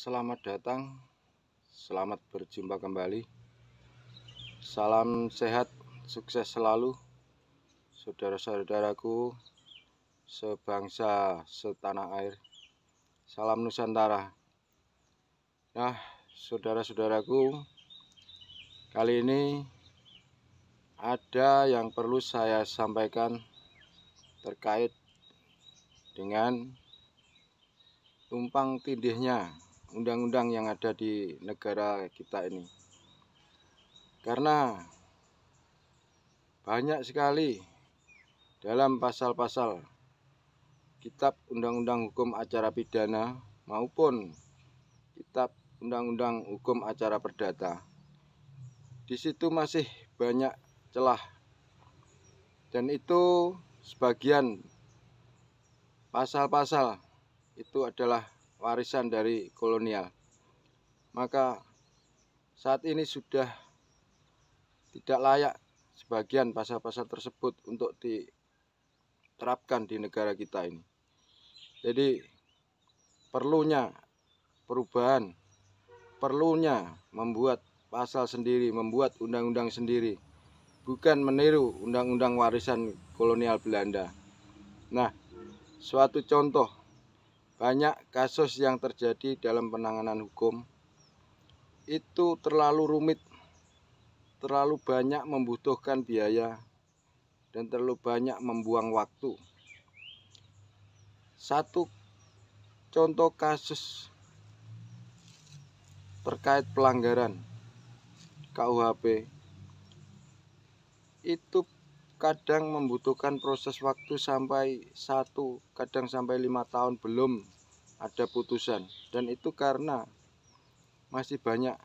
Selamat datang, selamat berjumpa kembali. Salam sehat, sukses selalu, saudara-saudaraku sebangsa, setanah air. Salam Nusantara. Nah, saudara-saudaraku, kali ini ada yang perlu saya sampaikan terkait dengan tumpang tindihnya undang-undang yang ada di negara kita ini. Karena banyak sekali dalam pasal-pasal Kitab Undang-Undang Hukum Acara Pidana maupun Kitab Undang-Undang Hukum Acara Perdata, di situ masih banyak celah, dan itu sebagian pasal-pasal itu adalah warisan dari kolonial. Maka saat ini sudah tidak layak sebagian pasal-pasal tersebut untuk diterapkan di negara kita ini. Jadi perlunya perubahan, perlunya membuat pasal sendiri, membuat undang-undang sendiri, bukan meniru undang-undang warisan kolonial Belanda. Nah, suatu contoh, banyak kasus yang terjadi dalam penanganan hukum itu terlalu rumit, terlalu banyak membutuhkan biaya, dan terlalu banyak membuang waktu. Satu contoh kasus terkait pelanggaran KUHP itu kadang membutuhkan proses waktu sampai 1, kadang sampai 5 tahun belum ada putusan, dan itu karena masih banyak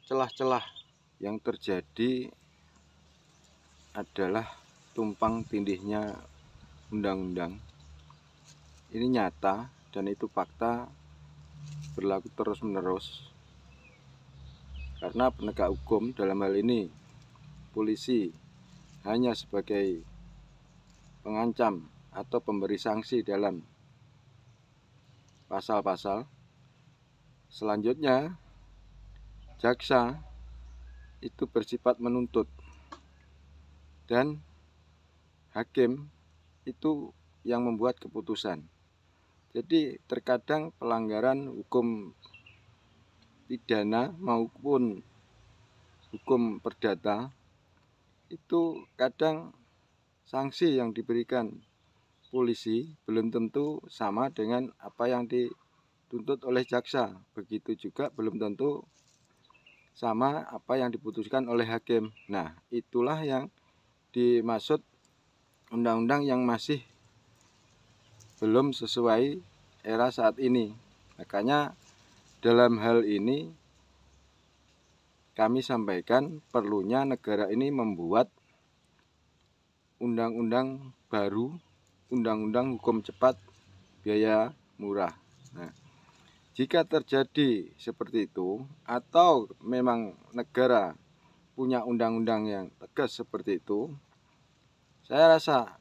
celah-celah. Yang terjadi adalah tumpang tindihnya undang-undang. Ini nyata dan itu fakta, berlaku terus-menerus. Karena penegak hukum dalam hal ini polisi hanya sebagai pengancam atau pemberi sanksi dalam pasal-pasal. Selanjutnya, jaksa itu bersifat menuntut dan hakim itu yang membuat keputusan. Jadi terkadang pelanggaran hukum pidana maupun hukum perdata itu kadang sanksi yang diberikan polisi belum tentu sama dengan apa yang dituntut oleh jaksa. Begitu juga belum tentu sama apa yang diputuskan oleh hakim. Nah, itulah yang dimaksud undang-undang yang masih belum sesuai era saat ini. Makanya dalam hal ini kami sampaikan perlunya negara ini membuat undang-undang baru, undang-undang hukum cepat, biaya murah. Nah, jika terjadi seperti itu, atau memang negara punya undang-undang yang tegas seperti itu, saya rasa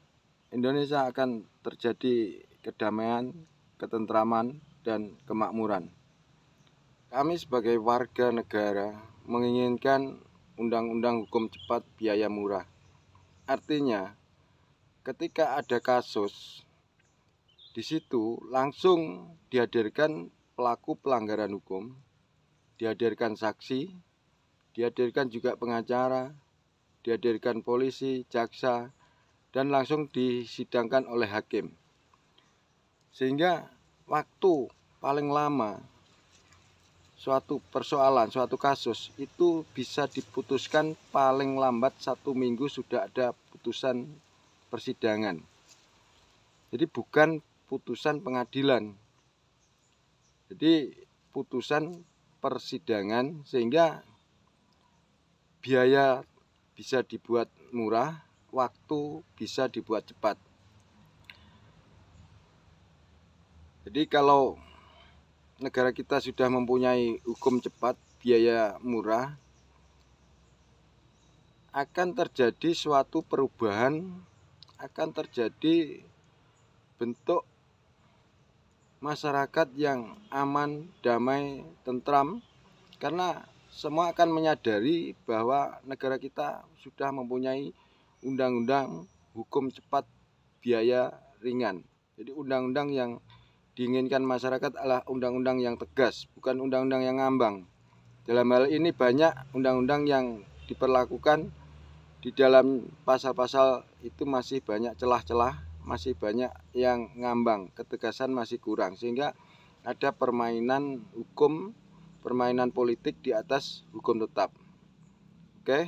Indonesia akan terjadi kedamaian, ketentraman, dan kemakmuran. Kami sebagai warga negara menginginkan undang-undang hukum cepat, biaya murah. Artinya, ketika ada kasus, di situ langsung dihadirkan pelaku pelanggaran hukum, dihadirkan saksi, dihadirkan juga pengacara, dihadirkan polisi, jaksa, dan langsung disidangkan oleh hakim. Sehingga waktu paling lama suatu persoalan, suatu kasus itu bisa diputuskan paling lambat 1 minggu sudah ada putusan persidangan. Jadi bukan putusan pengadilan, jadi putusan persidangan, sehingga biaya bisa dibuat murah, waktu bisa dibuat cepat. Jadi kalau negara kita sudah mempunyai hukum cepat, biaya murah, akan terjadi suatu perubahan, akan terjadi bentuk masyarakat yang aman, damai, tentram, karena semua akan menyadari bahwa negara kita sudah mempunyai undang-undang hukum cepat biaya ringan. Jadi undang-undang yang diinginkan masyarakat adalah undang-undang yang tegas, bukan undang-undang yang ngambang. Dalam hal ini banyak undang-undang yang diperlakukan di dalam pasal-pasal itu masih banyak celah-celah, masih banyak yang ngambang, ketegasan masih kurang, sehingga ada permainan hukum, permainan politik di atas hukum tetap. Oke,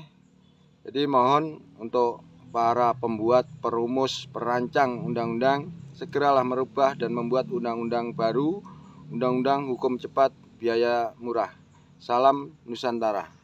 jadi mohon untuk para pembuat, perumus, perancang undang-undang segeralah merubah dan membuat undang-undang baru, undang-undang hukum cepat biaya murah. Salam Nusantara.